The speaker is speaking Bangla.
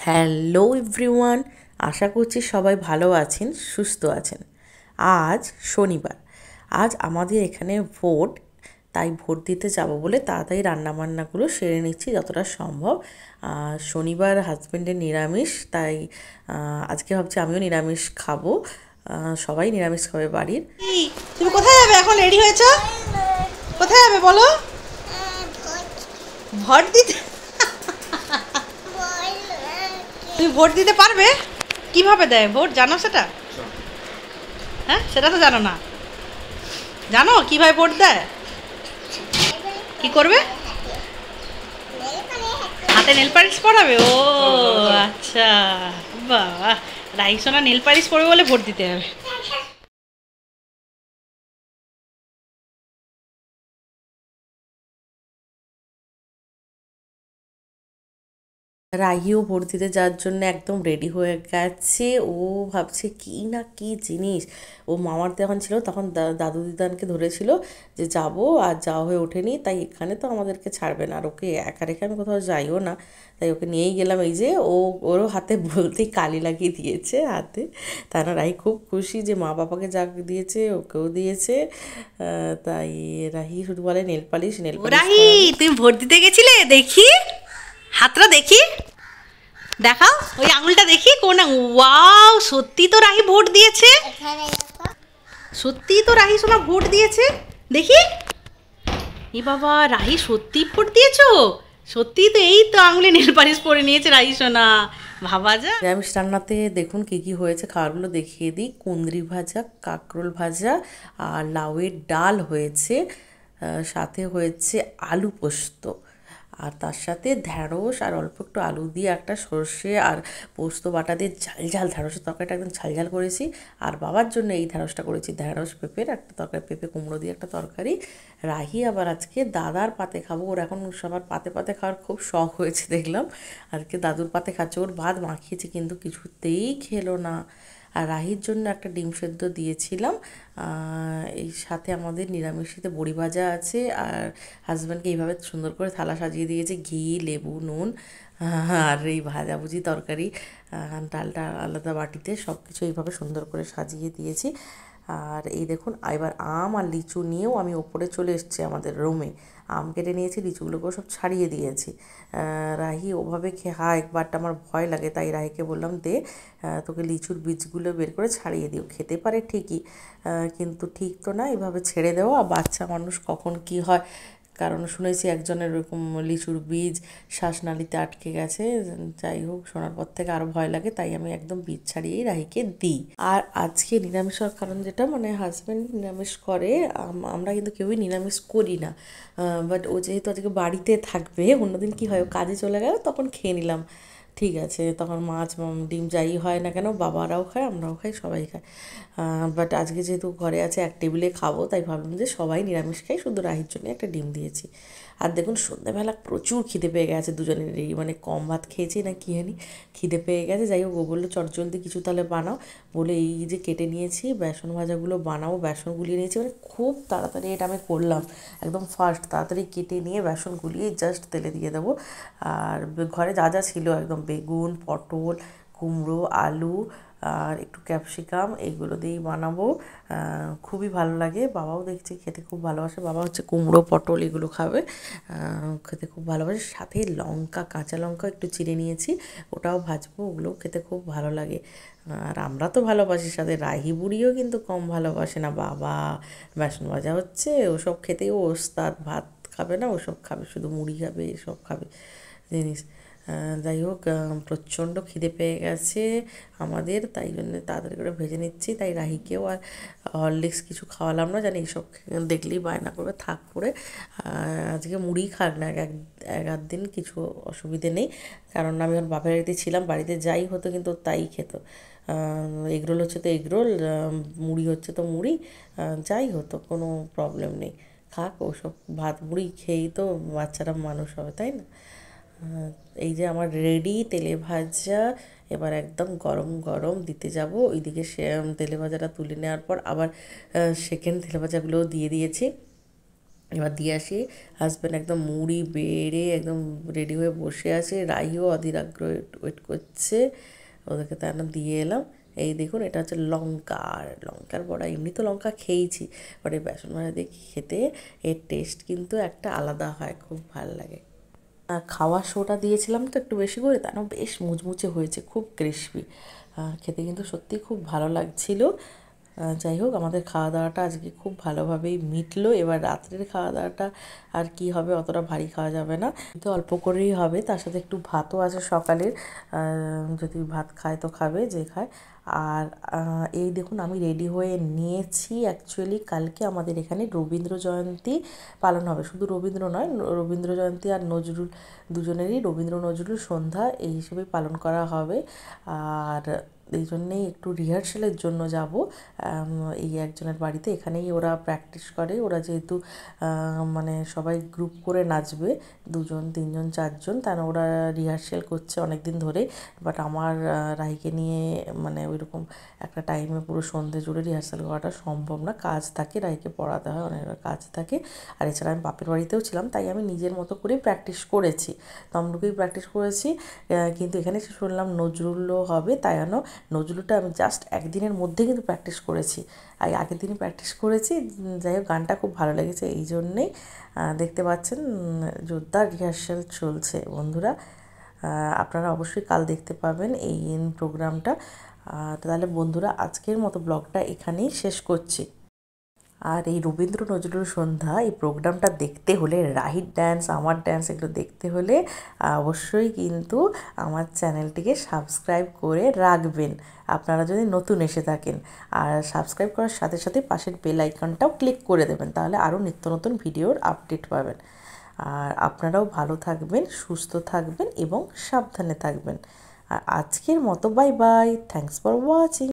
হ্যালো এভরিওয়ান, আশা করছি সবাই ভালো আছেন, সুস্থ আছেন। আজ শনিবার, আজ আমাদের এখানে ভোট, তাই ভোট দিতে যাব বলে তাড়াতাড়ি রান্নাবান্নাগুলো সেরে নিচ্ছি যতটা সম্ভব। শনিবার হাজব্যান্ডের নিরামিষ, তাই আজকে ভাবছি আমিও নিরামিষ খাবো। সবাই নিরামিষ খাবে বাড়ির। তুমি কোথায় যাবে এখন? রেডি হয়েছো? কোথায় যাবে বলো? ভোট দিতে। তুমি ভোট দিতে পারবে? কিভাবে দেয় ভোট জানো সেটা? হ্যাঁ, সেটা তো জানো না। জানো কিভাবে ভোট দেয়? কি করবে? হাতে নেল পালিশ পরাবে? ও আচ্ছা, বাহ, রাইসোনা নেল পালিশ পরবে বলে ভোট দিতে হবে। রাহিও ভোট দিতে যাওয়ার জন্য একদম রেডি হয়ে গেছে। ও ভাবছে কি না কি জিনিস। ও মামার যখন ছিল তখন দাদু দিদানকে ধরেছিল যে যাব, আর যাওয়া হয়ে ওঠেনি, তাই এখানে তো আমাদেরকে ছাড়বে না, আর ওকে একা রেখে আমি কোথাও যাইও না, তাই ওকে নিয়েই গেলাম। এই যে ওরও হাতে বলতেই কালি লাগিয়ে দিয়েছে হাতে। তা না, রাহি খুব খুশি যে মা বাবাকে যা দিয়েছে ওকেও দিয়েছে। তাই রাহি শুধু বলে nail polish nail polish Rahi, করাবে। তুমি ভোট দিতে গেছিলে? দেখি হাতটা দেখি, দেখাও ওই আঙুলটা দেখি কোন। ওয়াও, সত্যি তো রাহি ভোট দিয়েছে। সত্যি তো রাহি সোনা ভোট দিয়েছে। দেখি, এ বাবা, রাহি সত্যি ভোট দিয়েছো? সত্যি তো, এই তো আঙুলে নেল পালিশ পরে নিয়েছে রাহি সোনা। ভাবা যায়। নিরামিষ রান্নাতে দেখুন কী কী হয়েছে, খাবারগুলো দেখিয়ে দিই। কুঁদরি ভাজা, কাঁকরোল ভাজা, আর লাউয়ের ডাল হয়েছে, সাথে হয়েছে আলু পোস্ত, আর তার সাথে ঢ্যাঁড়স আর অল্প একটু আলু দিয়ে একটা সর্ষে আর পোস্ত বাটা দিয়ে ঝাল ঝাল ঢ্যাঁড়সের তরকারিটা একদম ঝাল ঝাল করেছি। আর বাবার জন্য এই ঢ্যাঁড়সটা করেছি, ঢ্যাঁড়স পেঁপের একটা তরকারি, পেঁপে কুমড়ো দিয়ে একটা তরকারি। রাহি আবার আজকে দাদার পাতে খাবো, ওর এখন সবার পাতে পাতে খাওয়ার খুব শখ হয়েছে দেখলাম। আজকে দাদুর পাতে খাচ্ছে, ওর ভাত মাখিয়েছি কিন্তু কিছুতেই খেলো না। আর রাহির জন্য একটা ডিম সেদ্ধ দিয়েছিলাম। এই সাথে আমাদের নিরামিষিতে বড়ি ভাজা আছে, আর হাজব্যান্ডকে এইভাবে সুন্দর করে থালা সাজিয়ে দিয়েছে, ঘি, লেবু, নুন, আর এই ভাজাভুজি তরকারি, ডালটা আলাদা বাটিতে, সব কিছু এইভাবে সুন্দর করে সাজিয়ে দিয়েছি। আর এই দেখুন, এবার আম আর লিচু নিয়েও আমি ওপরে চলে এসেছি আমাদের রুমে। আম কেটে নিয়েছি, লিচুগুলোকেও সব ছাড়িয়ে দিয়েছি। রাহি ওভাবে খায়, বাট আমার ভয় লাগে, তাই রাহিকে বললাম দে, তোকে লিচুর বীজগুলো বের করে ছাড়িয়ে দিও। খেতে পারে ঠিকই, কিন্তু ঠিক তো না এভাবে ছেড়ে দেওয়া, বাচ্চা মানুষ কখন কি হয়। কারণ শুনেছি একজনের এরকম লিচুর বীজ শ্বাসনালীতে আটকে গেছে। যাই হোক, শোনার পর থেকে আরও ভয় লাগে, তাই আমি একদম বীজ ছাড়িয়েই রাহিকে দিই। আর আজকে নিরামিষ হওয়ার কারণ যেটা, মানে হাজব্যান্ড নিরামিষ করে, আমরা কিন্তু কেউই নিরামিষ করি না। বাট ও যেহেতু আজকে বাড়িতে থাকবে, অন্যদিন কি হয়, ও কাজে চলে গেল তখন খেয়ে নিলাম, ঠিক আছে, তখন মাছ ডিম যাই হয় না কেন বাবারাও খায়, আমরাও খাই, সবাই খায়। বাট আজকে যেহেতু ঘরে আছে, এক টেবিলে খাবো, তাই ভাবলাম যে সবাই নিরামিষ খাই, শুধু রাহির জন্য একটা ডিম দিয়েছি। আর দেখুন সন্ধ্যাবেলা প্রচুর খিদে পেয়ে গেছে দুজনেরই, মানে কম ভাত খেয়েছি না কি জানি, খিদে পেয়ে গেছে। যাই হোক, ও বললো চটজলদি কিছু তাহলে বানাও, বলে এই যে কেটে নিয়েছি বেসন ভাজাগুলো বানাবো, বেসন গুলিয়ে নিয়েছি, মানে খুব তাড়াতাড়ি এটা আমি করলাম, একদম ফাস্ট, তাড়াতাড়ি কেটে নিয়ে বেসন গুলিয়ে জাস্ট তেলে দিয়ে দেবো। আর ঘরে যা যা ছিল একদম, বেগুন, পটল, কুমড়ো, আলু, আর একটু ক্যাপসিকাম, এইগুলো দিয়েই বানাবো। খুবই ভালো লাগে, বাবাও দেখছি খেতে খুব ভালোবাসে, বাবা হচ্ছে কুমড়ো পটল এগুলো খাবে, খেতে খুব ভালোবাসে। সাথে লঙ্কা, কাঁচা লঙ্কা একটু চিড়ে নিয়েছি, ওটাও ভাজবো, ওগুলোও খেতে খুব ভালো লাগে। আর আমরা তো ভালোবাসি, সাথে রাহি বুড়িও কিন্তু কম ভালোবাসে না। বাবা বেসন ভাজা হচ্ছে, ওসব খেতেই ও ওস্তাদ, ভাত খাবে না, ওসব খাবে, শুধু মুড়ি খাবে, এসব খাবে জিনিস। যাই হোক, প্রচণ্ড খিদে পেয়ে গেছে আমাদের, তাই জন্য তাড়াতাড়ি করে ভেজে নিচ্ছি। তাই রাহিকেও আর হরলিক্স কিছু খাওয়ালাম না, জানি এইসব দেখলেই বায়না করবে, থাক করে। আজকে মুড়ি খাক না, এক আধ দিন কিছু অসুবিধে নেই, কারণ আমি ওর বাপের বাড়িতে ছিলাম, বাড়িতে যাই হতো কিন্তু তাই খেত। এগরোল হচ্ছে তো এগরোল, মুড়ি হচ্ছে তো মুড়ি, যাই হতো কোনো প্রবলেম নেই, খাক ওসব, ভাত মুড়ি খেয়েই তো বাচ্চারা মানুষ হবে, তাই না? এই যে আমার রেডি তেলে ভাজা, এবার একদম গরম গরম দিতে যাব। ওইদিকে তেলে ভাজাটা তুলে নেওয়ার পর আবার সেকেন্ড তেলে ভাজাগুলোও দিয়ে দিয়েছি। এবার দিয়ে আসি, হাজব্যান্ড একদম মুড়ি বেড়ে একদম রেডি হয়ে বসে আছে, রাইও অধীর আগ্রহে ওয়েট করছে, ওদেরকে তাই না দিয়ে এলাম। এই দেখুন এটা হচ্ছে লঙ্কার বড়া। এমনি তো লঙ্কা খেয়েছি, বাট এই বেসন ভাজা দিয়ে খেতে এর টেস্ট কিন্তু একটা আলাদা হয়, খুব ভালো লাগে। খাওয়ার সোটা দিয়েছিলাম তো একটু বেশি করে, তা না বেশ মুচমুচে হয়েছে, খুব ক্রিসপি, খেতে কিন্তু সত্যিই খুব ভালো লাগছিল। যাই হোক, আমাদের খাওয়া দাওয়াটা আজকে খুব ভালোভাবেই মিটলো। এবার রাত্রের খাওয়া দাওয়াটা আর কি হবে, অতটা ভারী খাওয়া যাবে না, কিন্তু অল্প করেই হবে। তার সাথে একটু ভাতও আছে সকালের, যদি ভাত খায় তো খাবে, যে খায়। আর এই দেখুন আমি রেডি হয়ে নিয়েছি। অ্যাকচুয়ালি কালকে আমাদের এখানে রবীন্দ্র জয়ন্তী পালন হবে, শুধু রবীন্দ্র নয়, রবীন্দ্র জয়ন্তী আর নজরুল দুজনেরই রবীন্দ্র নজরুল সন্ধ্যা এই হিসেবেই পালন করা হবে। আর এই জন্যেই একটু রিহার্সালের জন্য যাব এই একজনের বাড়িতে। এখানেই ওরা প্র্যাকটিস করে, ওরা যেহেতু মানে সবাই গ্রুপ করে নাচবে, 2 জন 3 জন 4 জন, তাই না ওরা রিহার্সাল করছে অনেক দিন ধরে। বাট আমার রাহিকে নিয়ে মানে ওইরকম একটা টাইমে পুরো সন্ধে জুড়ে রিহার্সাল করাটা সম্ভব না, কাজ থাকে, রাহিকে পড়াতে হয়, অনেক কাজ থাকে। আর এছাড়া আমি বাপের বাড়িতেও ছিলাম, তাই আমি নিজের মতো করেই প্র্যাকটিস করেছি, তমলুকেই প্র্যাকটিস করেছি। কিন্তু এখানে এসে শুনলাম নজরুলও হবে, তাই জন্য নজরুলটা আমি জাস্ট একদিনের মধ্যে কিন্তু প্র্যাকটিস করেছি, আর আগের দিনই প্র্যাকটিস করেছি। যাই হোক, গানটা খুব ভালো লেগেছে, এই জন্যেই দেখতে পাচ্ছেন জোরদার রিহার্সাল চলছে বন্ধুরা। আপনারা অবশ্যই কাল দেখতে পাবেন এই প্রোগ্রামটা। তাহলে বন্ধুরা, আজকের মতো ব্লগটা এখানেই শেষ করছি। আর এই রবীন্দ্র নজরুল সন্ধ্যা এই প্রোগ্রামটা দেখতে হলে, রাহির ডান্স, আমার ডান্স, এগুলো দেখতে হলে অবশ্যই কিন্তু আমার চ্যানেলটিকে সাবস্ক্রাইব করে রাখবেন, আপনারা যদি নতুন এসে থাকেন। আর সাবস্ক্রাইব করার সাথে সাথে পাশের বেল আইকনটাও ক্লিক করে দেবেন, তাহলে আরও নিত্য নতুন ভিডিওর আপডেট পাবেন। আর আপনারাও ভালো থাকবেন, সুস্থ থাকবেন এবং সাবধানে থাকবেন। আর আজকের মতো bye bye, thanks for watching.